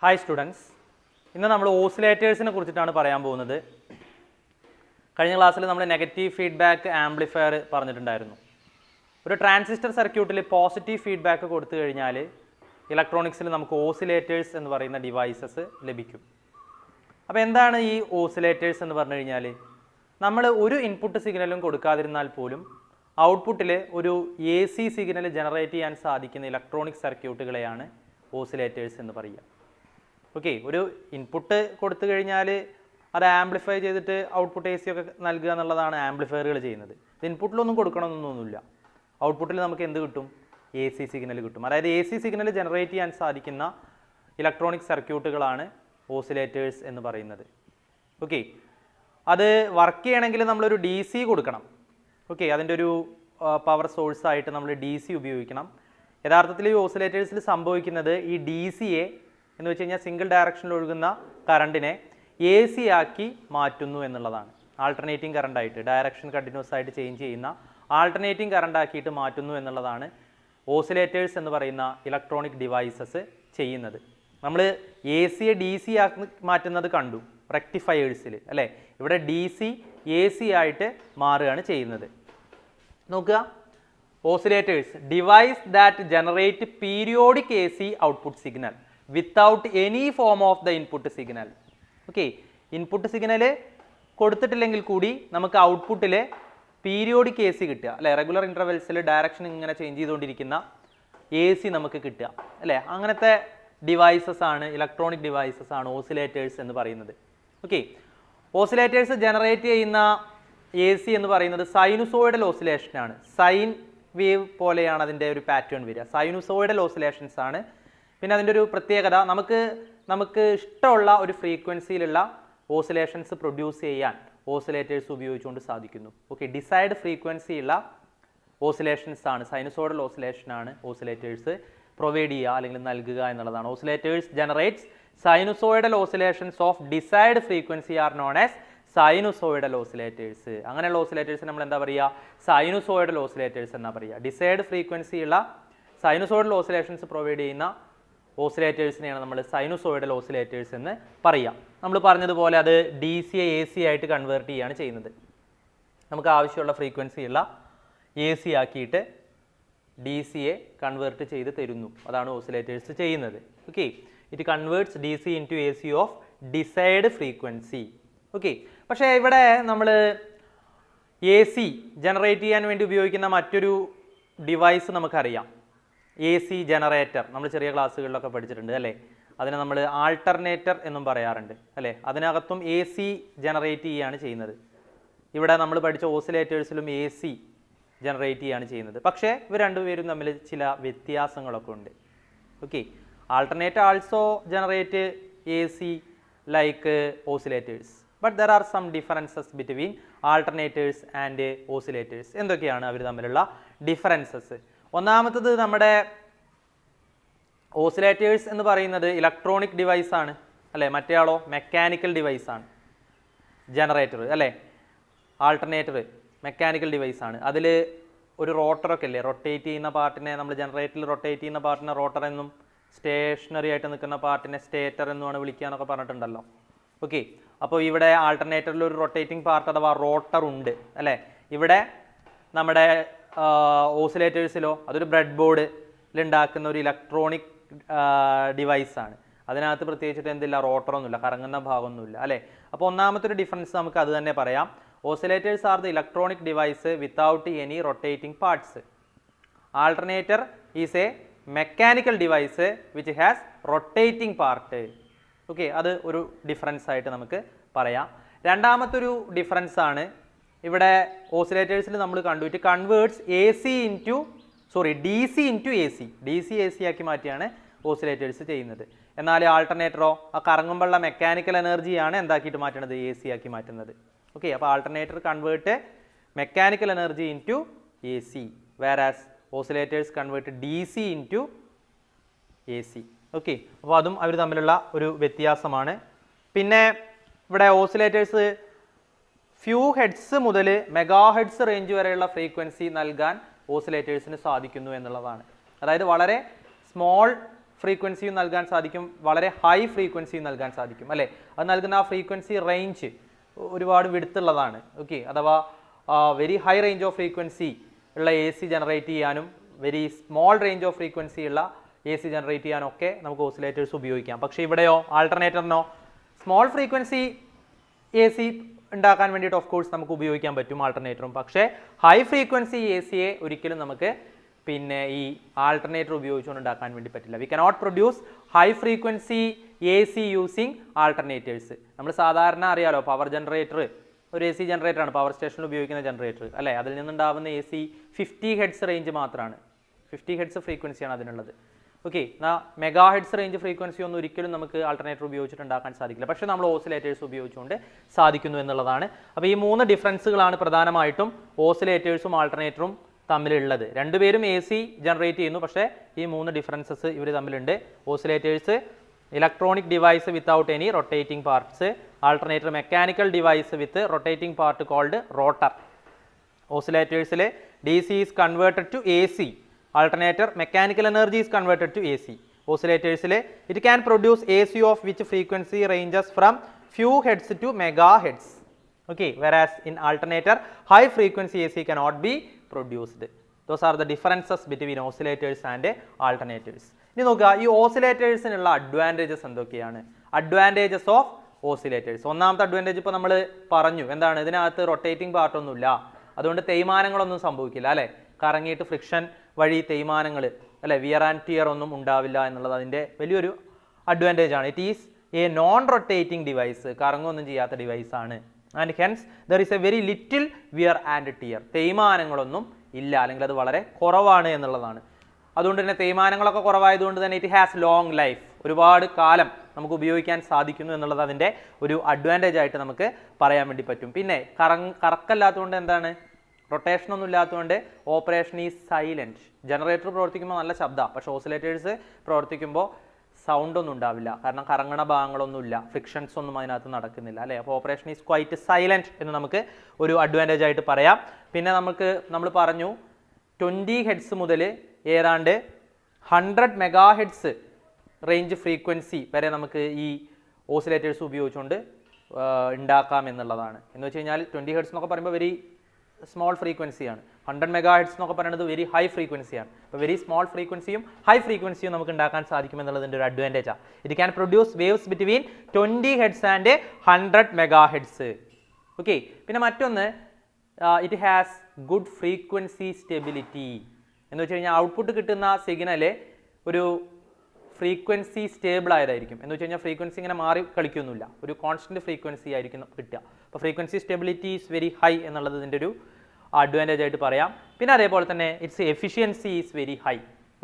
Hi students, ഇന്ന് നമ്മൾ ഓസിലേറ്റേഴ്സിനെ കുറിച്ചിട്ടാണ് പറയാൻ പോകുന്നത്. കഴിഞ്ഞ ക്ലാസ്സിൽ നമ്മൾ നെഗറ്റീവ് ഫീഡ്ബാക്ക് ആംപ്ലിഫയർ പറഞ്ഞിട്ടുണ്ടായിരുന്നു. ഒരു ട്രാൻസിസ്റ്റർ സർക്യൂട്ടിൽ പോസിറ്റീവ് ഫീഡ്ബാക്ക് കൊടുത്തു കഴിഞ്ഞാൽ ഇലക്ട്രോണിക്സിൽ നമുക്ക് ഓസിലേറ്റേഴ്സ് എന്ന് പറയുന്ന ഡിവൈസസ് ലഭിക്കും. അപ്പോൾ എന്താണ് ഈ ഓസിലേറ്റേഴ്സ് എന്ന് പറഞ്ഞു കഴിഞ്ഞാൽ, നമ്മൾ ഒരു ഇൻപുട്ട് സിഗ്നലും കൊടുക്കാതിരുന്നാൽ പോലും ഔട്ട്പുട്ടിൽ ഒരു AC സിഗ്നൽ ജനറേറ്റ് ചെയ്യാൻ സാധിക്കുന്ന ഇലക്ട്രോണിക് സർക്യൂട്ടുകളെയാണ് ഓസിലേറ്റേഴ്സ് എന്ന് പറയുക. ഓക്കെ, ഒരു ഇൻപുട്ട് കൊടുത്തു കഴിഞ്ഞാൽ അത് ആംപ്ലിഫൈ ചെയ്തിട്ട് ഔട്ട്പുട്ട് AC ഒക്കെ നൽകുക എന്നുള്ളതാണ് ആംപ്ലിഫയറുകൾ ചെയ്യുന്നത്. ഇത് ഇൻപുട്ടിലൊന്നും കൊടുക്കണമെന്നൊന്നുമില്ല. ഔട്ട്പുട്ടിൽ നമുക്ക് എന്ത് കിട്ടും? AC സിഗ്നൽ കിട്ടും. അതായത് AC സിഗ്നൽ ജനറേറ്റ് ചെയ്യാൻ സാധിക്കുന്ന ഇലക്ട്രോണിക് സർക്യൂട്ടുകളാണ് ഓസിലേറ്റേഴ്സ് എന്ന് പറയുന്നത്. ഓക്കെ, അത് വർക്ക് ചെയ്യണമെങ്കിൽ നമ്മളൊരു DC കൊടുക്കണം. ഓക്കെ, അതിൻ്റെ ഒരു പവർ സോഴ്സായിട്ട് നമ്മൾ DC ഉപയോഗിക്കണം. യഥാർത്ഥത്തിൽ ഈ ഓസിലേറ്റേഴ്സിൽ സംഭവിക്കുന്നത് ഈ DCയെ എന്ന് വെച്ച് കഴിഞ്ഞാൽ സിംഗിൾ ഡയറക്ഷനിൽ ഒഴുകുന്ന കറണ്ടിനെ AC ആക്കി മാറ്റുന്നു എന്നുള്ളതാണ്. ആൾട്ടർനേറ്റിംഗ് കറണ്ടായിട്ട്, ഡയറക്ഷൻ കണ്ടിന്യൂസ് ആയിട്ട് ചേഞ്ച് ചെയ്യുന്ന ആൾട്ടർനേറ്റിംഗ് കറണ്ട് ആക്കിയിട്ട് മാറ്റുന്നു എന്നുള്ളതാണ് ഓസിലേറ്റേഴ്സ് എന്ന് പറയുന്ന ഇലക്ട്രോണിക് ഡിവൈസസ് ചെയ്യുന്നത്. നമ്മൾ ACയെ DC ആക്കി മാറ്റുന്നത് കണ്ടു റെക്ടിഫയേഴ്സിൽ അല്ലേ. ഇവിടെ DC AC ആയിട്ട് മാറുകയാണ് ചെയ്യുന്നത്. നോക്കുക, oscillators device that generate periodic AC output signal without any form of the input signal. Okay, input signal കൊടുത്തിട്ടില്ലെങ്കിൽ കൂടി നമുക്ക് ഔട്ട്പുട്ടിൽ പീരിയോഡിക് AC കിട്ടുക അല്ലേ. റെഗുലർ ഇൻ്റർവെൽസിൽ ഡയറക്ഷൻ ഇങ്ങനെ ചേഞ്ച് ചെയ്തുകൊണ്ടിരിക്കുന്ന AC നമുക്ക് കിട്ടുക അല്ലേ. അങ്ങനത്തെ ഡിവൈസസ് ആണ്, ഇലക്ട്രോണിക് ഡിവൈസസ് ആണ് ഓസിലേറ്റേഴ്സ് എന്ന് പറയുന്നത്. ഓക്കെ, ഓസിലേറ്റേഴ്സ് ജനറേറ്റ് ചെയ്യുന്ന AC എന്ന് പറയുന്നത് സൈനുസോയിഡൽ ഓസിലേഷനാണ്. സൈൻ വേവ് പോലെയാണ് അതിൻ്റെ ഒരു പാറ്റേൺ വരിക. സൈനുസോയിഡൽ ഓസിലേഷൻസ് ആണ്. പിന്നെ അതിൻ്റെ ഒരു പ്രത്യേകത, നമുക്ക് ഇഷ്ടമുള്ള ഒരു ഫ്രീക്വൻസിയിലുള്ള ഓസിലേഷൻസ് പ്രൊഡ്യൂസ് ചെയ്യാൻ ഓസിലേറ്റേഴ്സ് ഉപയോഗിച്ചുകൊണ്ട് സാധിക്കുന്നു. ഓക്കെ, ഡിസൈഡ് ഫ്രീക്വൻസിയുള്ള ഓസിലേഷൻസ് ആണ്, സൈനുസോയിഡൽ ഓസിലേഷനാണ് ഓസിലേറ്റേഴ്സ് പ്രൊവൈഡ് ചെയ്യുക അല്ലെങ്കിൽ നൽകുക എന്നുള്ളതാണ്. Oscillators generates sinusoidal oscillations of desired frequency are known as sinusoidal oscillators. അങ്ങനെയുള്ള ഓസിലേറ്റേഴ്സ് നമ്മൾ എന്താ പറയുക? സൈനുസോയിഡൽ ഓസിലേറ്റേഴ്സ് എന്നാ പറയുക. ഡിസൈഡ് ഫ്രീക്വൻസിയുള്ള സൈനുസോയിഡൽ ഓസിലേഷൻസ് പ്രൊവൈഡ് ചെയ്യുന്ന ഓസിലേറ്റേഴ്സിനെയാണ് നമ്മൾ സൈനുസോയിഡൽ ഓസിലേറ്റേഴ്സ് എന്ന് പറയുക. നമ്മൾ പറഞ്ഞതുപോലെ അത് DCയെ AC ആയിട്ട് കൺവേർട്ട് ചെയ്യുകയാണ് ചെയ്യുന്നത്. നമുക്ക് ആവശ്യമുള്ള ഫ്രീക്വൻസിയുള്ള AC ആക്കിയിട്ട് DCയെ കൺവേർട്ട് ചെയ്ത് തരുന്നു. അതാണ് ഓസിലേറ്റേഴ്സ് ചെയ്യുന്നത്. Okay, it converts DC into AC of desired frequency. Okay, പക്ഷേ ഇവിടെ നമ്മൾ AC ജനറേറ്റ് ചെയ്യാൻ വേണ്ടി ഉപയോഗിക്കുന്ന മറ്റൊരു ഡിവൈസ് നമുക്കറിയാം, AC ജനറേറ്റർ. നമ്മൾ ചെറിയ ക്ലാസ്സുകളിലൊക്കെ പഠിച്ചിട്ടുണ്ട് അല്ലേ. അതിനെ നമ്മൾ ആൾട്ടർനേറ്റർ എന്നും പറയാറുണ്ട് അല്ലേ. അതിനകത്തും AC ജനറേറ്റ് ചെയ്യുകയാണ് ചെയ്യുന്നത്. ഇവിടെ നമ്മൾ പഠിച്ച ഓസിലേറ്റേഴ്സിലും AC ജനറേറ്റ് ചെയ്യുകയാണ് ചെയ്യുന്നത്. പക്ഷേ ഇവർ രണ്ടുപേരും തമ്മിൽ ചില വ്യത്യാസങ്ങളൊക്കെ ഉണ്ട്. Okay, alternator also generate AC like oscillators, but there are some differences between alternators and oscillators. എന്തൊക്കെയാണ് അവർ തമ്മിലുള്ള ഡിഫറൻസസ്? ഒന്നാമത്തത്, നമ്മുടെ ഓസിലേറ്റേഴ്സ് എന്ന് പറയുന്നത് ഇലക്ട്രോണിക് ഡിവൈസ് ആണ് അല്ലേ. മറ്റേയാളോ മെക്കാനിക്കൽ ഡിവൈസ് ആണ്. ജനറേറ്റർ അല്ലേ, ആൾട്ടർനേറ്റർ മെക്കാനിക്കൽ ഡിവൈസ് ആണ്. അതിൽ ഒരു റോട്ടറൊക്കെ അല്ലേ, റൊട്ടേറ്റ് ചെയ്യുന്ന പാർട്ടിനെ നമ്മൾ ജനറേറ്ററിൽ റൊട്ടേറ്റ് ചെയ്യുന്ന പാർട്ടിനെ റോട്ടർ എന്നും സ്റ്റേഷനറി ആയിട്ട് നിൽക്കുന്ന പാർട്ടിനെ സ്റ്റേറ്റർ എന്നുമാണ് വിളിക്കാന്നൊക്കെ പറഞ്ഞിട്ടുണ്ടല്ലോ. ഓക്കെ, അപ്പോൾ ഇവിടെ ആൾട്ടർനേറ്ററിൽ ഒരു റൊട്ടേറ്റിംഗ് പാർട്ട് അഥവാ റോട്ടർ ഉണ്ട് അല്ലേ. ഇവിടെ നമ്മുടെ ഓസിലേറ്റേഴ്സിലോ അതൊരു ബ്രെഡ് ബോർഡിൽ ഉണ്ടാക്കുന്ന ഒരു ഇലക്ട്രോണിക് ഡിവൈസാണ്. അതിനകത്ത് പ്രത്യേകിച്ചിട്ട് എന്തില്ല, റോട്ടറൊന്നുമില്ല, കറങ്ങുന്ന ഭാഗമൊന്നുമില്ല അല്ലേ. അപ്പോൾ ഒന്നാമത്തെ ഒരു ഡിഫറൻസ് നമുക്ക് അത് തന്നെ പറയാം. Oscillators are the electronic device without any rotating parts. Alternator is A mechanical device which has rotating part. Okay, അത് ഒരു ഡിഫറൻസ് ആയിട്ട് നമുക്ക് പറയാം. രണ്ടാമത്തൊരു ഡിഫറൻസ് ആണ്, ഇവിടെ ഓസിലേറ്റേഴ്സിൽ നമ്മൾ കണ്ടു it converts DC into AC. DC AC ആക്കി മാറ്റിയാണ് ഓസിലേറ്റേഴ്സ് ചെയ്യുന്നത്. എന്നാൽ ആൾട്ടർനേറ്ററോ ആ കറങ്ങുമ്പോഴുള്ള മെക്കാനിക്കൽ എനർജിയാണ് എന്താക്കിയിട്ട് മാറ്റുന്നത്? AC ആക്കി മാറ്റുന്നത്. ഓക്കെ, അപ്പോൾ alternator convert mechanical energy into AC, വേറാസ് oscillators convert DC into AC. Okay, അപ്പോൾ അതും അവർ തമ്മിലുള്ള ഒരു വ്യത്യാസമാണ്. പിന്നെ ഇവിടെ ഓസിലേറ്റേഴ്സ് ഫ്യൂ ഹെഡ്സ് മുതൽ മെഗാ ഹെഡ്സ് റേഞ്ച് വരെയുള്ള ഫ്രീക്വൻസി നൽകാൻ ഓസിലേറ്റേഴ്സിന് സാധിക്കുന്നു എന്നുള്ളതാണ്. അതായത് വളരെ സ്മോൾ ഫ്രീക്വൻസിയും നൽകാൻ സാധിക്കും, വളരെ ഹൈ ഫ്രീക്വൻസിയും നൽകാൻ സാധിക്കും അല്ലേ. അത് നൽകുന്ന ആ ഫ്രീക്വൻസി റേഞ്ച് ഒരുപാട് വിടുത്തുള്ളതാണ്. ഓക്കെ, അഥവാ very high range of frequency ഉള്ള എ സി ജനറേറ്റ് ചെയ്യാനും very small range of frequency ഉള്ള എ സി ജനറേറ്റ് ചെയ്യാനൊക്കെ നമുക്ക് ഓസിലേറ്റേഴ്സ് ഉപയോഗിക്കാം. പക്ഷേ ഇവിടെയോ ആൾട്ടർനേറ്ററിനോ സ്മോൾ ഫ്രീക്വൻസി എ സി ഉണ്ടാക്കാൻ വേണ്ടിയിട്ട് ഓഫ് കോഴ്സ് നമുക്ക് ഉപയോഗിക്കാൻ പറ്റും ആൾട്ടർനേറ്ററും. പക്ഷേ ഹൈ ഫ്രീക്വൻസി എ സിയെ ഒരിക്കലും നമുക്ക് പിന്നെ ഈ ആൾട്ടർനേറ്റർ ഉപയോഗിച്ചുകൊണ്ട് ഉണ്ടാക്കാൻ വേണ്ടി പറ്റില്ല. We cannot produce high frequency A C using alternators. നമ്മൾ സാധാരണ അറിയാലോ പവർ ജനറേറ്റർ ഒരു എ സി ജനറേറ്ററാണ്, പവർ സ്റ്റേഷനിൽ ഉപയോഗിക്കുന്ന ജനറേറ്റർ അല്ലേ. അതിൽ നിന്നുണ്ടാവുന്ന എ സി 50 ഹെഡ്സ് റേഞ്ച് മാത്രമാണ്, 50 ഹെഡ്സ് ഫ്രീക്വൻസിയാണ് അതിനുള്ളത്. ഓക്കെ, എന്നാൽ മെഗാ ഹെഡ്സ് റേഞ്ച് ഫ്രീക്വൻസി ഒന്നും ഒരിക്കലും നമുക്ക് ആൾട്ടർനേറ്റർ ഉപയോഗിച്ചിട്ട് ഉണ്ടാക്കാൻ സാധിക്കില്ല. പക്ഷേ നമ്മൾ ഓസിലേറ്റേഴ്സ് ഉപയോഗിച്ചുകൊണ്ട് സാധിക്കുന്നു എന്നുള്ളതാണ്. അപ്പോൾ ഈ 3 ഡിഫറൻസുകളാണ് പ്രധാനമായിട്ടും ഓസിലേറ്റേഴ്സും ആൾട്ടർനേറ്ററും തമ്മിലുള്ളത്. രണ്ടുപേരും എ സി ജനറേറ്റ് ചെയ്യുന്നു, പക്ഷേ ഈ 3 ഡിഫറൻസസ് ഇവർ തമ്മിലുണ്ട്. Oscillators electronic device without any rotating parts, alternator mechanical device with rotating part called rotor. ഓസിലേറ്റേഴ്സിലെ D C is converted to A C, alternator mechanical energy is converted to AC. Oscillators it can produce AC of which frequency ranges from few hertz to megahertz. Okay, whereas in alternator high frequency AC cannot be produced. Those are the differences between oscillators and alternators. ഇനി നോക്കുക, ഈ ഓസിലേറ്റേഴ്സിനുള്ള advantages എന്തൊക്കെയാണ്? Advantages of oscillators. ഒന്നാമത്തെ advantage ഇപ്പോൾ നമ്മൾ പറഞ്ഞു, എന്താണ്? ഇതിനകത്ത് റൊട്ടേറ്റിംഗ് പാർട്ടൊന്നുമില്ല, അതുകൊണ്ട് തേയ്മാനങ്ങളൊന്നും സംഭവിക്കില്ല അല്ലേ. കറങ്ങിയിട്ട് ഫ്രിക്ഷൻ വഴി തേയ്മാനങ്ങൾ അല്ലെ വിയർ ആൻഡ് ടിയർ ഒന്നും ഉണ്ടാവില്ല എന്നുള്ളത് അതിൻ്റെ വലിയൊരു അഡ്വാൻറ്റേജ് ആണ്. It is a non rotating device, കറങ്ങൊന്നും ചെയ്യാത്ത ഡിവൈസ് ആണ്. And hence there is a very little wear and tear, തേയ്മാനങ്ങളൊന്നും ഇല്ല, അല്ലെങ്കിൽ അത് വളരെ കുറവാണ് എന്നുള്ളതാണ്. അതുകൊണ്ട് തന്നെ തേയ്മാനങ്ങളൊക്കെ കുറവായതുകൊണ്ട് തന്നെ ഇറ്റ് ഹാസ് ലോങ് ലൈഫ്, ഒരുപാട് കാലം നമുക്ക് ഉപയോഗിക്കാൻ സാധിക്കുന്നു എന്നുള്ളത് അതിൻ്റെ ഒരു അഡ്വാൻറ്റേജ് ആയിട്ട് നമുക്ക് പറയാൻ വേണ്ടി പറ്റും. പിന്നെ കറക്കല്ലാത്തതുകൊണ്ട് എന്താണ്, റൊട്ടേഷൻ ഒന്നും ഇല്ലാത്തതുകൊണ്ട് ഓപ്പറേഷൻ ഈസ് സൈലൻറ്റ്. ജനറേറ്റർ പ്രവർത്തിക്കുമ്പോൾ നല്ല ശബ്ദമാണ്, പക്ഷേ ഓസിലേറ്റേഴ്സ് പ്രവർത്തിക്കുമ്പോൾ സൗണ്ട് ഒന്നും ഉണ്ടാവില്ല, കാരണം കറങ്ങണ ഭാഗങ്ങളൊന്നുമില്ല, ഫ്രിക്ഷൻസ് ഒന്നും അതിനകത്ത് നടക്കുന്നില്ല അല്ലേ. അപ്പോൾ ഓപ്പറേഷൻ ഈസ് ക്വൈറ്റ് സൈലൻറ്റ് എന്ന് നമുക്ക് ഒരു അഡ്വാൻറ്റേജ് ആയിട്ട് പറയാം. പിന്നെ നമ്മൾ പറഞ്ഞു 20 ഹെഡ്സ് മുതൽ ഏതാണ്ട് 100 മെഗാ ഹെഡ്സ് റേഞ്ച് ഫ്രീക്വൻസി വരെ നമുക്ക് ഈ ഓസിലേറ്റേഴ്സ് ഉപയോഗിച്ചുകൊണ്ട് ഉണ്ടാക്കാം എന്നുള്ളതാണ്. എന്ന് വെച്ച് കഴിഞ്ഞാൽ 20 ഹെഡ്സ് എന്നൊക്കെ പറയുമ്പോൾ വെരി സ്മോൾ ഫ്രീക്വൻസിയാണ്, 100 മെഗാ ഹെഡ്സ് എന്നൊക്കെ പറയുന്നത് വെരി ഹൈ ഫ്രീക്വൻസിയാണ്. അപ്പോൾ വെരി സ്മോൾ ഫ്രീക്വൻസിയും ഹൈ ഫ്രീക്വൻസിയും നമുക്ക് ഉണ്ടാക്കാൻ സാധിക്കും എന്നുള്ളതിൻ്റെ ഒരു അഡ്വാൻറ്റേജാണ്. It can produce waves between 20 hertz and 100 mega hertz. Okay, പിന്നെ മറ്റൊന്ന് it has good frequency stability. എന്ന് വെച്ച് കഴിഞ്ഞാൽ ഔട്ട്പുട്ട് കിട്ടുന്ന സിഗ്നല് ഒരു ഫ്രീക്വൻസി സ്റ്റേബിൾ ആയതായിരിക്കും. എന്ന് വെച്ച് കഴിഞ്ഞാൽ ഫ്രീക്വൻസി ഇങ്ങനെ മാറി കളിക്കൊന്നുമില്ല, ഒരു കോൺസ്റ്റൻറ്റ് ഫ്രീക്വൻസി ആയിരിക്കും കിട്ടുക. അപ്പോൾ frequency stability is very high എന്നുള്ളത് ഇതിൻ്റെ ഒരു അഡ്വാൻറ്റേജ് ആയിട്ട് പറയാം. പിന്നെ അതേപോലെ തന്നെ its efficiency is very high.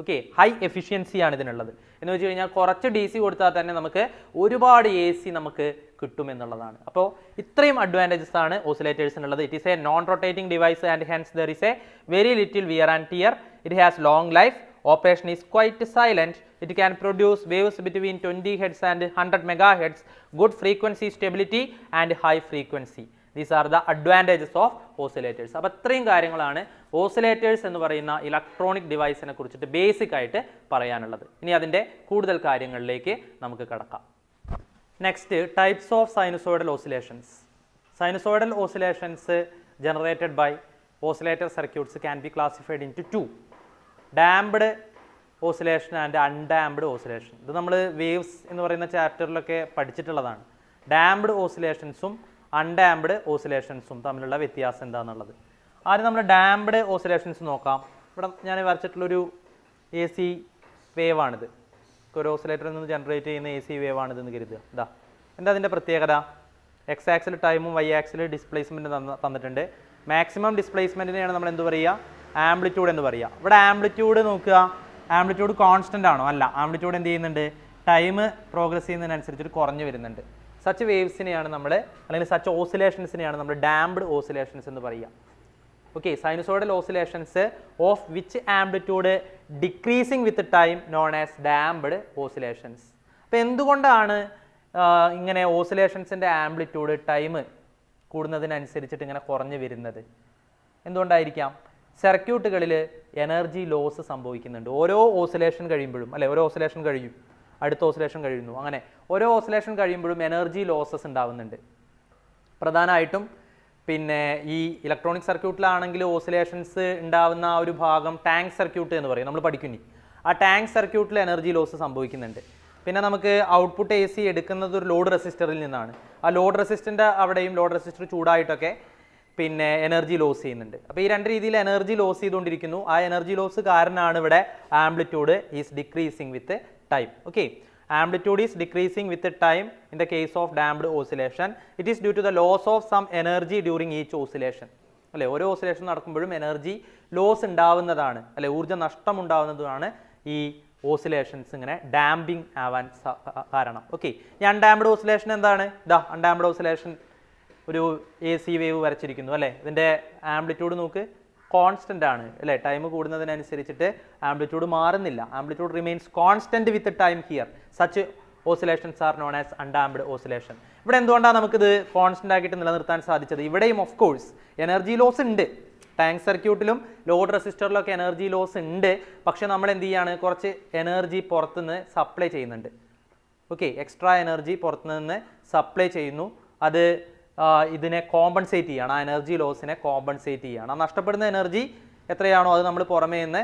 Okay, high എഫിഷ്യൻസിയാണ് ഇതിനുള്ളത്. എന്ന് വെച്ച് കഴിഞ്ഞാൽ കുറച്ച് DC കൊടുത്താൽ തന്നെ നമുക്ക് ഒരുപാട് AC നമുക്ക് കിട്ടും എന്നുള്ളതാണ്. അപ്പോൾ ഇത്രയും അഡ്വാൻറ്റേജസ് ആണ് ഓസിലേറ്റേഴ്സിനുള്ളത്. It is a non rotating device and hence there is a very little wear and tear. It has long life. Operation is quite silent. It can produce waves between 20 Hz and 100 MHz, good frequency stability and high frequency. These are the advantages of oscillators. അപ്പോൾ ഇത്രയും കാര്യങ്ങളാണ് oscillators എന്ന് പറയുന്ന electronic ഡിവൈസിനെ കുറിച്ചിട്ട് basic ആയിട്ട് പറയാനുള്ളത്. ഇനി അതിൻ്റെ കൂടുതൽ കാര്യങ്ങളിലേക്ക് നമുക്ക് കടക്കാം. Next, types of sinusoidal oscillations. Sinusoidal oscillations generated by oscillator circuits can be classified into two: damped oscillation and undamped oscillation. ഇത് നമ്മൾ വേവ്സ് എന്ന് പറയുന്ന ചാപ്റ്ററിലൊക്കെ പഠിച്ചിട്ടുള്ളതാണ്. ഡാംപ്ഡ് ഓസിലേഷൻസും അൺഡാംപ്ഡ് ഓസിലേഷൻസും തമ്മിലുള്ള വ്യത്യാസം എന്താണെന്നുള്ളത്. ആദ്യം നമ്മൾ ഡാംപ്ഡ് ഓസിലേഷൻസ് നോക്കാം. ഇവിടെ ഞാൻ വരച്ചിട്ടുള്ളൊരു AC വേവാണിത്. ഒരു ഓസിലേറ്ററിൽ നിന്ന് ജനറേറ്റ് ചെയ്യുന്ന AC വേവാണിതെന്ന് കരുതുക. ഇതാ എന്താ അതിൻ്റെ പ്രത്യേകത? എക്സ് ആക്സിൽ ടൈമും വൈ ആക്സിൽ ഡിസ്പ്ലേസ്മെൻറ്റ് തന്നിട്ടുണ്ട്. മാക്സിമം ഡിസ്പ്ലേസ്മെൻറ്റിനെയാണ് നമ്മൾ എന്ത് പറയുക? ആംപ്ലിറ്റ്യൂഡ് എന്ന് പറയുക. ഇവിടെ ആംപ്ലിറ്റ്യൂഡ് നോക്കുക, ആംപ്ലിറ്റ്യൂഡ് കോൺസ്റ്റൻ്റ് ആണോ? അല്ല, ആംപ്ലിറ്റ്യൂഡ് എന്ത് ചെയ്യുന്നുണ്ട്? ടൈം പ്രോഗ്രസ് ചെയ്യുന്നതിനനുസരിച്ചിട്ട് കുറഞ്ഞു വരുന്നുണ്ട്. സച്ച് വേവ്സിനെയാണ് നമ്മൾ, അല്ലെങ്കിൽ സച്ച് ഓസിലേഷൻസിനെയാണ് നമ്മൾ ഡാംപ്ഡ് ഓസിലേഷൻസ് എന്ന് പറയുക. Okay, sinusoidal oscillations of which amplitude decreasing with time known as damped oscillations. അപ്പോൾ എന്തുകൊണ്ടാണ് ഇങ്ങനെ ഓസിലേഷൻസിൻ്റെ ആംപ്ലിറ്റ്യൂഡ് ടൈം കൂടുന്നതിനനുസരിച്ചിട്ട് ഇങ്ങനെ കുറഞ്ഞു വരുന്നത്? എന്തുകൊണ്ടായിരിക്കാം? സർക്യൂട്ടുകളിൽ എനർജി ലോസ് സംഭവിക്കുന്നുണ്ട്. ഓരോ ഓസിലേഷൻ കഴിയുമ്പോഴും അല്ലെ, ഓരോ ഓസിലേഷൻ കഴിയും, അടുത്ത ഓസിലേഷൻ കഴിയുന്നു, അങ്ങനെ ഓരോ ഓസിലേഷൻ കഴിയുമ്പോഴും എനർജി ലോസസ് ഉണ്ടാവുന്നുണ്ട്. പ്രധാനമായിട്ടും പിന്നെ ഈ ഇലക്ട്രോണിക് സർക്യൂട്ടിലാണെങ്കിൽ ഓസിലേഷൻസ് ഉണ്ടാവുന്ന ആ ഒരു ഭാഗം ടാങ്ക് സർക്യൂട്ട് എന്ന് പറയും, നമ്മൾ പഠിക്കുന്നു. ആ ടാങ്ക് സർക്യൂട്ടിൽ എനർജി ലോസ് സംഭവിക്കുന്നുണ്ട്. പിന്നെ നമുക്ക് ഔട്ട്പുട്ട് എ സി എടുക്കുന്നത് ഒരു ലോഡ് റെസിസ്റ്ററിൽ നിന്നാണ്. ആ ലോഡ് റെസിസ്റ്ററിൻ്റെ അവിടെയും ലോഡ് റെസിസ്റ്റർ ചൂടായിട്ടൊക്കെ പിന്നെ എനർജി ലോസ് ചെയ്യുന്നുണ്ട്. അപ്പോൾ ഈ രണ്ട് രീതിയിൽ എനർജി ലോസ് ചെയ്തുകൊണ്ടിരിക്കുന്നു. ആ എനർജി ലോസ് കാരണമാണ് ഇവിടെ amplitude is decreasing with time. Okay, amplitude is decreasing with the time in the case of damped oscillation. It is due to the loss of some energy during each oscillation. അല്ലെ, ഓരോ oscillation നടക്കുമ്പോഴും energy loss ഉണ്ടാവുന്നതാണ്, അല്ലെ, ഊർജ്ജ നഷ്ടം ഉണ്ടാവുന്നതാണ് ഈ oscillations ഇങ്ങനെ ഡാമ്പിങ് ആവാൻ കാരണം. ഓക്കെ, ഈ അൺഡാംപ്ഡ് ഓസിലേഷൻ എന്താണ്? ഇതാ അൺഡാംപ്ഡ് ഓസിലേഷൻ ഒരു എ സി വേവ് വരച്ചിരിക്കുന്നു അല്ലേ. ഇതിൻ്റെ ആംപ്ലിറ്റ്യൂഡ് നോക്ക്, കോൺസ്റ്റന്റ് ആണ് അല്ലേ. ടൈം കൂടുന്നതിനനുസരിച്ചിട്ട് ആംപ്ലിറ്റ്യൂഡ് മാറുന്നില്ല. Amplitude remains constant with time here. Such oscillations R known as undamped oscillation. ഇവിടെ എന്തുകൊണ്ടാണ് നമുക്കിത് കോൺസ്റ്റന്റ് ആക്കിയിട്ട് നിലനിർത്താൻ സാധിച്ചത്? ഇവിടെയും ഓഫ് കോഴ്സ് എനർജി ലോസ് ഉണ്ട്. ടാങ്ക് സർക്യൂട്ടിലും ലോഡ് റെസിസ്റ്ററിലൊക്കെ എനർജി ലോസ് ഉണ്ട്. പക്ഷെ നമ്മൾ എന്ത് ചെയ്യാണ്, കുറച്ച് എനർജി പുറത്തുനിന്ന് സപ്ലൈ ചെയ്യുന്നുണ്ട്. ഓക്കെ, എക്സ്ട്രാ എനർജി പുറത്തുനിന്ന് സപ്ലൈ ചെയ്യുന്നു. അത് ഇതിനെ കോമ്പൻസേറ്റ് ചെയ്യാണ്, ആ എനർജി ലോസിനെ കോമ്പൻസേറ്റ് ചെയ്യാണ്. ആ നഷ്ടപ്പെടുന്ന എനർജി എത്രയാണോ അത് നമ്മൾ പുറമേ നിന്ന്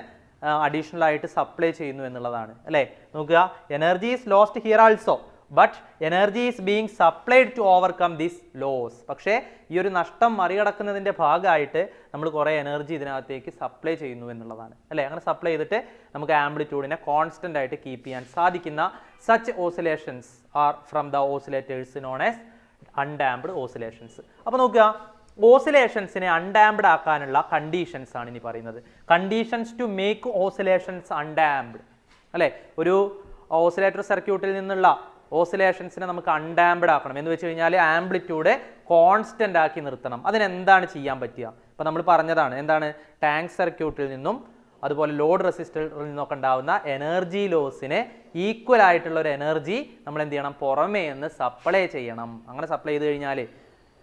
അഡീഷണൽ ആയിട്ട് സപ്ലൈ ചെയ്യുന്നു എന്നുള്ളതാണ് അല്ലേ. നോക്കുക, energy is lost here also but energy is being supplied to overcome this loss. പക്ഷേ ഈ ഒരു നഷ്ടം മറികടക്കുന്നതിൻ്റെ ഭാഗമായിട്ട് നമ്മൾ കുറേ എനർജി ഇതിനകത്തേക്ക് സപ്ലൈ ചെയ്യുന്നു എന്നുള്ളതാണ് അല്ലേ. അങ്ങനെ സപ്ലൈ ചെയ്തിട്ട് നമുക്ക് ആംപ്ലിറ്റ്യൂഡിനെ കോൺസ്റ്റന്റ് ആയിട്ട് കീപ്പ് ചെയ്യാൻ സാധിക്കുന്ന such oscillations are from the oscillators known as undamped oscillations. അപ്പോൾ നോക്കുക, ഓസിലേഷൻസിനെ അൺഡാംപ്ഡ് ആക്കാനുള്ള കണ്ടീഷൻസ് ആണ് ഇനി പറയുന്നത്. Conditions to make oscillations undamped അല്ലേ. ഒരു ഓസിലേറ്റർ സർക്യൂട്ടിൽ നിന്നുള്ള ഓസിലേഷൻസിനെ നമുക്ക് അൺഡാംപ്ഡ് ആക്കണം എന്ന് വെച്ച് കഴിഞ്ഞാൽ ആംപ്ലിറ്റ്യൂഡ് കോൺസ്റ്റന്റ് ആക്കി നിർത്തണം. അതിനെന്താണ് ചെയ്യാൻ പറ്റുക? അപ്പോൾ നമ്മൾ പറഞ്ഞതാണ് എന്താണ്, ടാങ്ക് സർക്യൂട്ടിൽ നിന്നും അതുപോലെ ലോഡ് റെസിസ്റ്ററിൽ നിന്നൊക്കെ ഉണ്ടാവുന്ന എനർജി ലോസിന് ഈക്വൽ ആയിട്ടുള്ള ഒരു എനർജി നമ്മൾ എന്ത് ചെയ്യണം, പുറമേ നിന്ന് സപ്ലൈ ചെയ്യണം. അങ്ങനെ സപ്ലൈ ചെയ്ത് കഴിഞ്ഞാൽ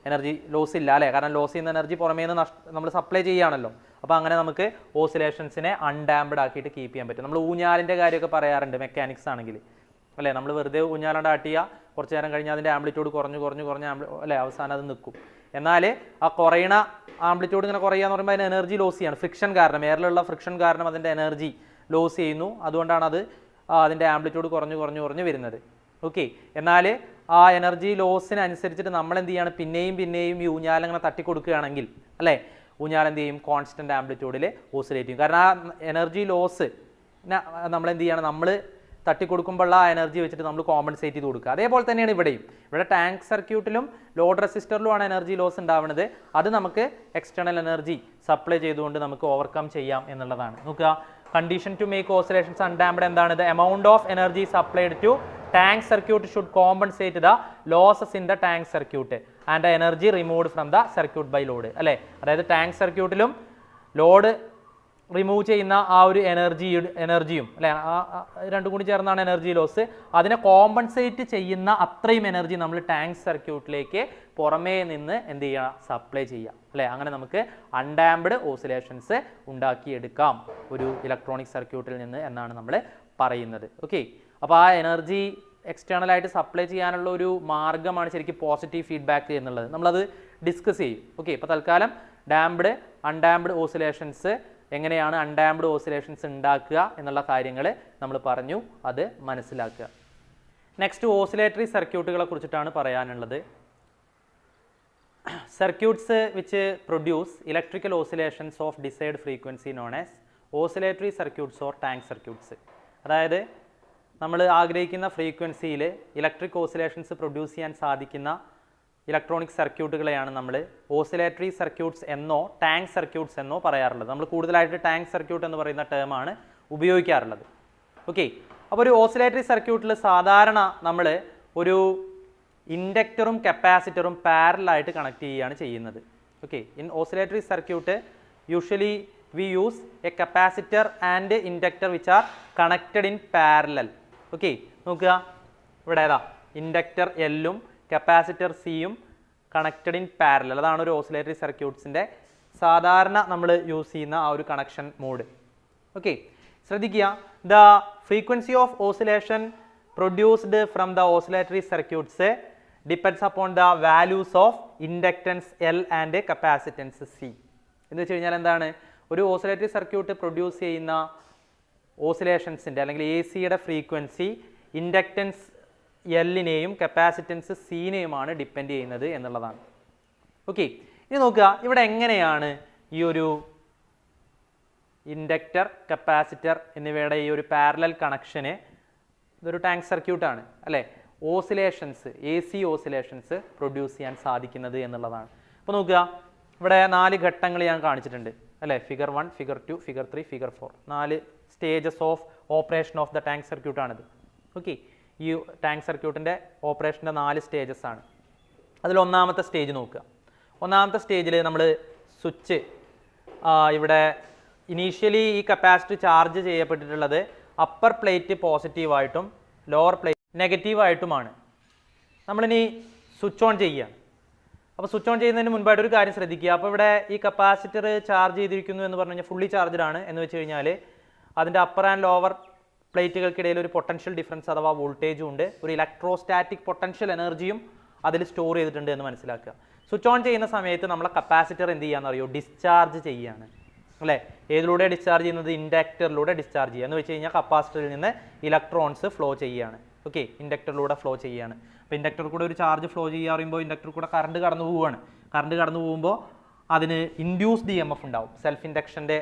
എനർജി ലോസ് ഇല്ല അല്ലേ, കാരണം ലോസ് ചെയ്യുന്ന എനർജി പുറമേ നിന്ന് നമ്മൾ സപ്ലൈ ചെയ്യുകയാണല്ലോ. അപ്പോൾ അങ്ങനെ നമുക്ക് ഓസിലേഷൻസിനെ അൺഡാംപ്ഡ് ആക്കിയിട്ട് കീപ്പ് ചെയ്യാൻ പറ്റും. നമ്മൾ ഊഞ്ഞാലിൻ്റെ കാര്യമൊക്കെ പറയാറുണ്ട് മെക്കാനിക്സ് ആണെങ്കിൽ അല്ലേ. നമ്മൾ വെറുതെ ഊഞ്ഞാലാണ്ട് ആട്ടിയാൽ കുറച്ച് നേരം കഴിഞ്ഞാൽ അതിൻ്റെ ആംപ്ലിറ്റ്യൂഡ് കുറഞ്ഞ് അല്ലേ അവസാനം അത് നിൽക്കും. എന്നാൽ ആ കുറയണ ആംപ്ലിറ്റ്യൂഡ് ഇങ്ങനെ കുറയുക എന്ന് പറയുമ്പോൾ അതിന് എനർജി ലോസ് ചെയ്യാണ്. ഫ്രിക്ഷൻ കാരണം, എയറിലുള്ള ഫ്രിക്ഷൻ കാരണം അതിൻ്റെ എനർജി ലോസ് ചെയ്യുന്നു. അതുകൊണ്ടാണ് അത് അതിൻ്റെ ആംപ്ലിറ്റ്യൂഡ് കുറഞ്ഞ് വരുന്നത്. ഓക്കെ, എന്നാൽ ആ എനർജി ലോസിനനുസരിച്ചിട്ട് നമ്മൾ എന്ത് ചെയ്യാണ്, പിന്നെയും ഈ ഊഞ്ഞാലങ്ങനെ തട്ടിക്കൊടുക്കുകയാണെങ്കിൽ അല്ലേ, ഊഞ്ഞാൽ എന്ത് ചെയ്യും, കോൺസ്റ്റന്റ് ആംപ്ലിറ്റ്യൂഡിൽ ഓസിലേറ്റ് ചെയ്യും. കാരണം ആ എനർജി ലോസ് നമ്മൾ എന്ത് ചെയ്യണം, നമ്മൾ തട്ടിക്കൊടുക്കുമ്പോൾ ആ എനർജി വെച്ചിട്ട് നമ്മൾ കോമ്പൻസേറ്റ് ചെയ്ത് കൊടുക്കുക. അതേപോലെ തന്നെയാണ് ഇവിടെയും. ഇവിടെ ടാങ്ക് സർക്യൂട്ടിലും ലോഡ് റെസിസ്റ്ററിലുമാണ് എനർജി ലോസ് ഉണ്ടാവുന്നത്. അത് നമുക്ക് എക്സ്റ്റേണൽ എനർജി സപ്ലൈ ചെയ്തുകൊണ്ട് നമുക്ക് ഓവർകം ചെയ്യാം എന്നുള്ളതാണ്. നോക്കുക, condition to make oscillations undamped എന്താണ്? The amount of energy supplied to tank circuit should compensate the losses in the tank circuit and the energy removed from the circuit by load അല്ലേ. അതായത് tank സർക്യൂട്ടിലും load remove ചെയ്യുന്ന ആ ഒരു എനർജിയും അല്ലെ, രണ്ടും കൂടി ചേർന്നാണ് എനർജി ലോസ്. അതിനെ കോമ്പൻസേറ്റ് ചെയ്യുന്ന അത്രയും എനർജി നമ്മൾ ടാങ്ക് സർക്യൂട്ടിലേക്ക് പുറമേ നിന്ന് എന്ത് ചെയ്യുക, സപ്ലൈ ചെയ്യുക അല്ലെ. അങ്ങനെ നമുക്ക് അൺഡാംപ്ഡ് ഓസിലേഷൻസ് ഉണ്ടാക്കിയെടുക്കാം ഒരു ഇലക്ട്രോണിക് സർക്യൂട്ടിൽ നിന്ന് എന്നാണ് നമ്മൾ പറയുന്നത്. ഓക്കെ, അപ്പോൾ ആ എനർജി എക്സ്റ്റേണലായിട്ട് സപ്ലൈ ചെയ്യാനുള്ള ഒരു മാർഗ്ഗമാണ് ശരിക്കും പോസിറ്റീവ് ഫീഡ്ബാക്ക് എന്നുള്ളത്. നമ്മളത് ഡിസ്കസ് ചെയ്യും. ഓക്കെ, ഇപ്പോൾ തൽക്കാലം ഡാംപ്ഡ് അൺഡാംപ്ഡ് ഓസിലേഷൻസ് എങ്ങനെയാണ് അൺഡാംപ്ഡ് ഓസിലേഷൻസ് ഉണ്ടാക്കുക എന്നുള്ള കാര്യങ്ങൾ നമ്മൾ പറഞ്ഞു, അത് മനസ്സിലാക്കുക. നെക്സ്റ്റ് ഓസിലേറ്ററി സർക്യൂട്ടുകളെ കുറിച്ചിട്ടാണ് പറയാനുള്ളത്. Circuits which produce electrical oscillations of desired frequency known as oscillatory circuits or tank circuits. അതായത് നമ്മൾ ആഗ്രഹിക്കുന്ന ഫ്രീക്വൻസിയിൽ ഇലക്ട്രിക് ഓസിലേഷൻസ് പ്രൊഡ്യൂസ് ചെയ്യാൻ സാധിക്കുന്ന ഇലക്ട്രോണിക് സർക്യൂട്ടുകളെയാണ് നമ്മൾ ഓസിലേറ്ററി സർക്യൂട്ട്സ് എന്നോ ടാങ്ക് സർക്യൂട്ട്സ് എന്നോ പറയാറുള്ളത്. നമ്മൾ കൂടുതലായിട്ട് ടാങ്ക് സർക്യൂട്ട് എന്ന് പറയുന്ന ടേമാണ് ഉപയോഗിക്കാറുള്ളത്. ഓക്കെ, അപ്പോൾ ഒരു ഓസിലേറ്ററി സർക്യൂട്ടിൽ സാധാരണ നമ്മൾ ഒരു ഇൻഡക്ടറും കപ്പാസിറ്ററും പാരലായിട്ട് കണക്ട് ചെയ്യുകയാണ് ചെയ്യുന്നത്. Okay, in oscillatory circuit usually we use A capacitor and inductor which are connected in parallel. Okay, നോക്കുക, ഇവിടെ ഏതാ ഇൻഡക്ടർ എല്ലും കപ്പാസിറ്റർ സിയും കണക്റ്റഡ് ഇൻ പാരലൽ. അതാണ് ഒരു ഓസിലേറ്ററി സർക്യൂട്ട്സിൻ്റെ സാധാരണ നമ്മൾ യൂസ് ചെയ്യുന്ന ആ ഒരു കണക്ഷൻ മോഡ്. ഓക്കെ, ശ്രദ്ധിക്കുക. The frequency of oscillation produced from the oscillatory circuits depends upon the values of inductance L and capacitance C. എന്ന് വെച്ച് കഴിഞ്ഞാൽ എന്താണ്, ഒരു ഓസിലേറ്ററി സർക്യൂട്ട് പ്രൊഡ്യൂസ് ചെയ്യുന്ന ഓസിലേഷൻസിൻ്റെ അല്ലെങ്കിൽ എ സിയുടെ ഫ്രീക്വൻസി ഇൻഡക്റ്റൻസ് എല്ലിനെയും കപ്പാസിറ്റൻസ് സീനെയുമാണ് ഡിപ്പെൻഡ് ചെയ്യുന്നത് എന്നുള്ളതാണ്. ഓക്കെ, ഇനി നോക്കുക ഇവിടെ എങ്ങനെയാണ് ഈ ഒരു ഇൻഡക്റ്റർ കപ്പാസിറ്റർ എന്നിവയുടെ ഈ ഒരു പാരലൽ കണക്ഷന്, ഇതൊരു ടാങ്ക് സർക്യൂട്ടാണ് അല്ലേ, oscillations A C oscillations produce ചെയ്യാൻ സാധിക്കുന്നത് എന്നുള്ളതാണ്. അപ്പോൾ നോക്കുക ഇവിടെ 4 ഘട്ടങ്ങൾ ഞാൻ കാണിച്ചിട്ടുണ്ട് അല്ലേ, figure 1, figure 2, figure 3, figure 4. 4 stages of operation of the tank സർക്യൂട്ടാണിത്. ഓക്കെ, ഈ ടാങ്ക് സർക്യൂട്ടിൻ്റെ ഓപ്പറേഷൻ്റെ 4 സ്റ്റേജസ് ആണ്. അതിൽ ഒന്നാമത്തെ സ്റ്റേജ് നോക്കുക. ഒന്നാമത്തെ സ്റ്റേജിൽ നമ്മൾ സ്വിച്ച് ഇവിടെ ഇനീഷ്യലി ഈ കപ്പാസിറ്റർ ചാർജ് ചെയ്യപ്പെട്ടിട്ടുള്ളത് അപ്പർ പ്ലേറ്റ് പോസിറ്റീവായിട്ടും ലോവർ പ്ലേറ്റ് നെഗറ്റീവായിട്ടുമാണ്. നമ്മളിനി സ്വിച്ച് ഓൺ ചെയ്യുക. അപ്പോൾ സ്വിച്ച് ഓൺ ചെയ്യുന്നതിന് മുൻപായിട്ട് ഒരു കാര്യം ശ്രദ്ധിക്കുക. അപ്പോൾ ഇവിടെ ഈ കപ്പാസിറ്റർ ചാർജ് ചെയ്തിരിക്കുന്നു എന്ന് പറഞ്ഞു കഴിഞ്ഞാൽ ഫുള്ളി ചാർജ്ഡ് ആണ് എന്ന് വെച്ച് കഴിഞ്ഞാൽ അതിൻ്റെ അപ്പർ ആൻഡ് ലോവർ പ്ലേറ്റുകൾക്കിടയിൽ ഒരു പൊട്ടൻഷ്യൽ ഡിഫറൻസ് അഥവാ വോൾട്ടേജും ഉണ്ട്, ഒരു ഇലക്ട്രോസ്റ്റാറ്റിക് പൊട്ടൻഷ്യൽ എനർജിയും അതിൽ സ്റ്റോർ ചെയ്തിട്ടുണ്ട് എന്ന് മനസ്സിലാക്കുക. സ്വിച്ച് ഓൺ ചെയ്യുന്ന സമയത്ത് നമ്മളെ കപ്പാസിറ്റർ എന്ത് ചെയ്യാന്ന് അറിയോ, ഡിസ്ചാർജ് ചെയ്യുകയാണ് അല്ലേ. ഏതിലൂടെ ഡിസ്ചാർജ് ചെയ്യുന്നത്, ഇൻഡക്ടറിലൂടെ ഡിസ്ചാർജ് ചെയ്യുക. എന്ന് വെച്ച് കഴിഞ്ഞാൽ കപ്പാസിറ്ററിൽ നിന്ന് ഇലക്ട്രോൺസ് ഫ്ലോ ചെയ്യുകയാണ്. ഓക്കെ, ഇൻഡക്ടറിലൂടെ ഫ്ലോ ചെയ്യുകയാണ്. അപ്പോൾ ഇൻഡക്ടർ കൂടെ ഒരു ചാർജ് ഫ്ലോ ചെയ്യുക പറയുമ്പോൾ ഇൻഡക്ടർ കൂടെ കറണ്ട് കടന്നു പോവുകയാണ്. കറണ്ട് കടന്നു പോകുമ്പോൾ അതിന് ഇൻഡ്യൂസ്ഡ് EMF ഉണ്ടാവും, സെൽഫ് ഇൻഡക്ഷൻ്റെ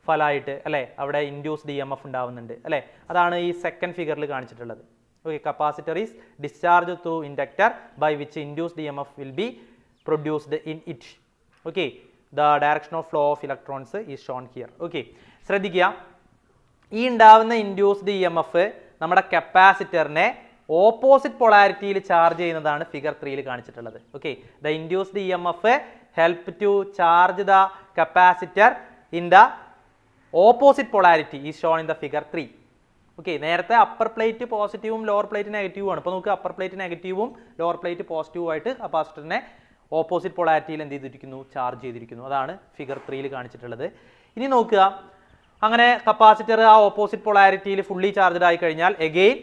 ഫലമായിട്ട് അല്ലേ, അവിടെ ഇൻഡ്യൂസ്ഡ് EMF ഉണ്ടാവുന്നുണ്ട് അല്ലേ. അതാണ് ഈ സെക്കൻഡ് ഫിഗറിൽ കാണിച്ചിട്ടുള്ളത്. Okay, capacitor is discharge through inductor by which induced EMF will be produced in it. Okay, the direction of flow of electrons is shown here. Okay, ശ്രദ്ധിക്കുക, ഈ ഉണ്ടാവുന്ന ഇൻഡ്യൂസ്ഡ് EMF നമ്മുടെ കപ്പാസിറ്ററിനെ ഓപ്പോസിറ്റ് പൊളാരിറ്റിയിൽ ചാർജ് ചെയ്യുന്നതാണ് figure 3ൽ കാണിച്ചിട്ടുള്ളത്. Okay, the induced EMF help to charge the capacitor in the opposite polarity is shown in the figure 3. Okay, നേരത്തെ അപ്പർ പ്ലേറ്റ് പോസിറ്റീവും ലോവർ പ്ലേറ്റ് നെഗറ്റീവും ആണ്. ഇപ്പോൾ നമുക്ക് അപ്പർ പ്ലേറ്റ് നെഗറ്റീവും ലോവർ പ്ലേറ്റ് പോസിറ്റീവുമായിട്ട് കപ്പാസിറ്ററിനെ ഓപ്പോസിറ്റ് പൊളാരിറ്റിയിൽ എന്ത് ചെയ്തിരിക്കുന്നു, ചാർജ് ചെയ്തിരിക്കുന്നു. അതാണ് ഫിഗർ 3ൽ കാണിച്ചിട്ടുള്ളത്. ഇനി നോക്കുക, അങ്ങനെ കപ്പാസിറ്റർ ആ ഓപ്പോസിറ്റ് പൊളാരിറ്റിയിൽ ഫുള്ളി ചാർജ്ഡ് ആയി കഴിഞ്ഞാൽ again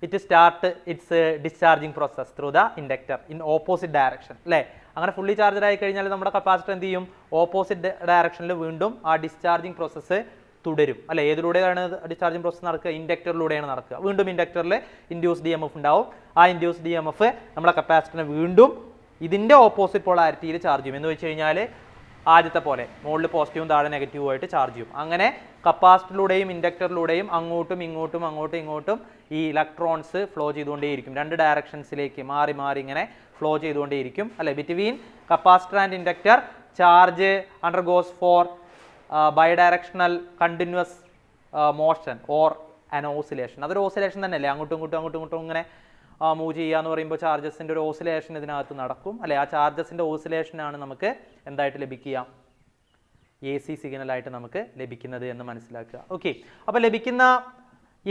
it start it's discharging process through the inductor in opposite direction അല്ലേ. അങ്ങനെ ഫുള്ളി ചാർജ്ഡ് ആയി കഴിഞ്ഞാൽ നമ്മുടെ കപ്പാസിറ്റർ എന്ത് ചെയ്യും, ഓപ്പോസിറ്റ് ഡയറക്ഷനിൽ വീണ്ടും ആ ഡിസ്ചാർജിങ് പ്രോസസ്സ് തുടരും അല്ലേ. ഏതിലൂടെയാണ് ഡിസ്ചാർജിങ് പ്രോസസ്സ് നടക്കുക, ഇൻഡക്ടറിലൂടെയാണ് നടക്കുക. വീണ്ടും ഇൻഡക്ടറിൽ ഇൻഡ്യൂസ്ഡ് EMF ഉണ്ടാവും. ആ ഇൻഡ്യൂസ്ഡ് EMF നമ്മുടെ കപ്പാസിറ്ററിനെ വീണ്ടും ഇതിൻ്റെ ഓപ്പോസിറ്റ് പൊളാരിറ്റിയിൽ ചാർജ് ചെയ്യും. എന്ന് വെച്ച് കഴിഞ്ഞാൽ ആദ്യത്തെ പോലെ മുകളിൽ പോസിറ്റീവും താഴെ നെഗറ്റീവും ആയിട്ട് ചാർജ് ചെയ്യും. അങ്ങനെ കപ്പാസിറ്ററിലൂടെയും ഇൻഡക്ടറിലൂടെയും അങ്ങോട്ടും ഇങ്ങോട്ടും ഈ ഇലക്ട്രോൺസ് ഫ്ലോ ചെയ്തുകൊണ്ടേയിരിക്കും. 2 ഡയറക്ഷൻസിലേക്ക് മാറി മാറി ഇങ്ങനെ ഫ്ലോ ചെയ്തുകൊണ്ടേയിരിക്കും അല്ലേ. Between capacitor and inductor charge undergoes for bidirectional continuous motion or an oscillation. അതൊരു ഓസിലേഷൻ തന്നെയല്ലേ, അങ്ങോട്ടും ഇങ്ങോട്ടും ഇങ്ങനെ മൂവ് ചെയ്യുക എന്ന് പറയുമ്പോൾ ചാർജസിൻ്റെ ഒരു ഓസിലേഷൻ ഇതിനകത്ത് നടക്കും അല്ലേ. ആ ചാർജസിൻ്റെ ഓസിലേഷനാണ് നമുക്ക് എന്തായിട്ട് ലഭിക്കുക, AC സിഗ്നലായിട്ട് നമുക്ക് ലഭിക്കുന്നത് എന്ന് മനസ്സിലാക്കുക. ഓക്കെ, അപ്പോൾ ലഭിക്കുന്ന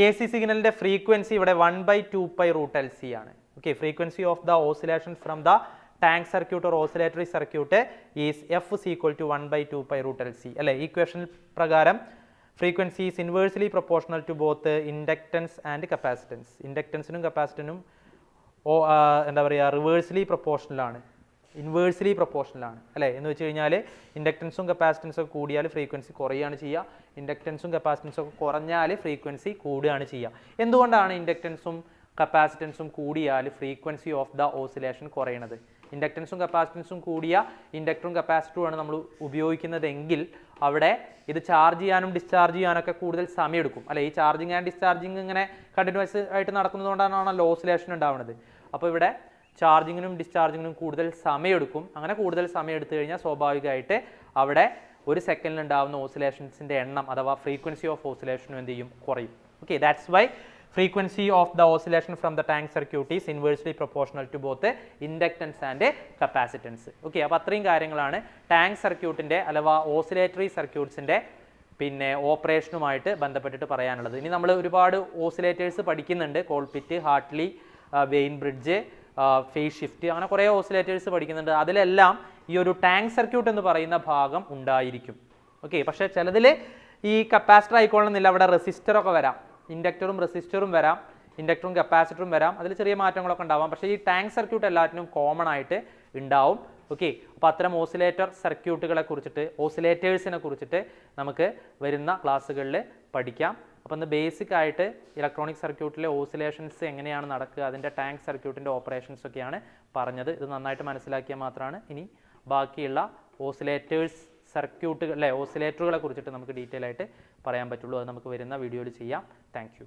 AC സിഗ്നലിൻ്റെ ഫ്രീക്വൻസി ഇവിടെ 1/2π√LC ആണ്. Okay, frequency of the oscillation from the tank circuit or oscillatory circuit is F is equal to 1/2π√LC അല്ലേ. ഈക്വേഷൻ പ്രകാരം frequency is inversely proportional to both inductance and capacitance. ഇൻഡക്റ്റൻസിനും കപ്പാസിറ്റൻസിനും എന്താ പറയുക, റിവേഴ്സ്ലി പ്രൊപ്പോർഷണലാണ്, inversely പ്രൊപ്പോർഷണലാണ് അല്ലേ. എന്ന് വെച്ച് കഴിഞ്ഞാൽ ഇൻഡക്റ്റൻസും കപ്പാസിറ്റൻസും ഒക്കെ കൂടിയാൽ ഫ്രീക്വൻസി കുറയുകയാണ് ചെയ്യുക, ഇൻഡക്റ്റൻസും കപ്പാസിറ്റൻസും ഒക്കെ കുറഞ്ഞാൽ ഫ്രീക്വൻസി കൂടുകയാണ് ചെയ്യുക. എന്തുകൊണ്ടാണ് ഇൻഡക്റ്റൻസും കപ്പാസിറ്റൻസും കൂടിയാൽ ഫ്രീക്വൻസി ഓഫ് ദ ഓസിലേഷൻ കുറയുന്നത്? ഇൻഡക്റ്റൻസും കപ്പാസിറ്റൻസും കൂടിയ ഇൻഡക്ടറും കപ്പാസിറ്ററുമാണ് നമ്മൾ ഉപയോഗിക്കുന്നതെങ്കിൽ അവിടെ ഇത് ചാർജ് ചെയ്യാനും ഡിസ്ചാർജ് ചെയ്യാനൊക്കെ കൂടുതൽ സമയം എടുക്കും അല്ലേ. ഈ ചാർജിങ് ആൻഡ് ഡിസ്ചാർജിങ് ഇങ്ങനെ കണ്ടിന്യൂസ് ആയിട്ട് നടക്കുന്നതുകൊണ്ടാണല്ലോ ഓസിലേഷൻ ഉണ്ടാവുന്നത്. അപ്പോൾ ഇവിടെ ചാർജിങ്ങിനും ഡിസ്ചാർജിങ്ങിനും കൂടുതൽ സമയം എടുക്കും. അങ്ങനെ കൂടുതൽ സമയം എടുത്തു കഴിഞ്ഞാൽ സ്വാഭാവികമായിട്ട് അവിടെ ഒരു സെക്കൻഡിൽ ഉണ്ടാകുന്ന ഓസിലേഷൻസിൻ്റെ എണ്ണം അഥവാ ഫ്രീക്വൻസി ഓഫ് ഓസിലേഷനും എന്ത് ചെയ്യും, കുറയും. Okay, that's why frequency of the oscillation from the tank circuit is inversely proportional to both inductance and capacitance. Okay, അപ്പോൾ അത്രയും കാര്യങ്ങളാണ് ടാങ്ക് സർക്യൂട്ടിൻ്റെ അഥവാ ഓസിലേറ്ററി സർക്യൂട്ട്സിൻ്റെ പിന്നെ ഓപ്പറേഷനുമായിട്ട് ബന്ധപ്പെട്ടിട്ട് പറയാനുള്ളത്. ഇനി നമ്മൾ ഒരുപാട് ഓസിലേറ്റേഴ്സ് പഠിക്കുന്നുണ്ട്, Colpitts, Hartley, vein bridge, phase shift, അങ്ങനെ കുറേ ഓസിലേറ്റേഴ്സ് പഠിക്കുന്നുണ്ട്. അതിലെല്ലാം ഈ ഒരു ടാങ്ക് സർക്യൂട്ട് എന്ന് പറയുന്ന ഭാഗം ഉണ്ടായിരിക്കും. ഓക്കെ, പക്ഷേ ചിലതിൽ ഈ കപ്പാസിറ്റർ ആയിക്കൊള്ളുന്നില്ല, അവിടെ റെസിസ്റ്ററൊക്കെ വരാം, ഇൻഡക്ടറും റെസിസ്റ്ററും വരാം, ഇൻഡക്ടറും കപ്പാസിറ്ററും വരാം, അതിൽ ചെറിയ മാറ്റങ്ങളൊക്കെ ഉണ്ടാവാം. പക്ഷേ ഈ ടാങ്ക് സർക്യൂട്ട് എല്ലാറ്റിനും കോമൺ ആയിട്ട് ഉണ്ടാവും. ഓക്കെ, അപ്പോൾ അത്തരം ഓസിലേറ്റർ സർക്യൂട്ടുകളെ കുറിച്ചിട്ട്, ഓസിലേറ്റേഴ്സിനെ കുറിച്ചിട്ട് നമുക്ക് വരുന്ന ക്ലാസ്സുകളിൽ പഠിക്കാം. അപ്പോൾ ഇന്ന് ബേസിക് ആയിട്ട് ഇലക്ട്രോണിക് സർക്യൂട്ടിലെ ഓസിലേഷൻസ് എങ്ങനെയാണ് നടക്കുക, അതിൻ്റെ ടാങ്ക് സർക്യൂട്ടിൻ്റെ ഓപ്പറേഷൻസ് ഒക്കെയാണ് പറഞ്ഞത്. ഇത് നന്നായിട്ട് മനസ്സിലാക്കിയാൽ മാത്രമാണ് ഇനി ബാക്കിയുള്ള ഓസിലേറ്റേഴ്സ് സർക്യൂട്ടുകൾ ഓസിലേറ്ററുകളെ കുറിച്ചിട്ട് നമുക്ക് ഡീറ്റെയിൽ ആയിട്ട് പറയാൻ പറ്റുള്ളൂ. അത് നമുക്ക് വരുന്ന വീഡിയോയിൽ ചെയ്യാം. Thank you.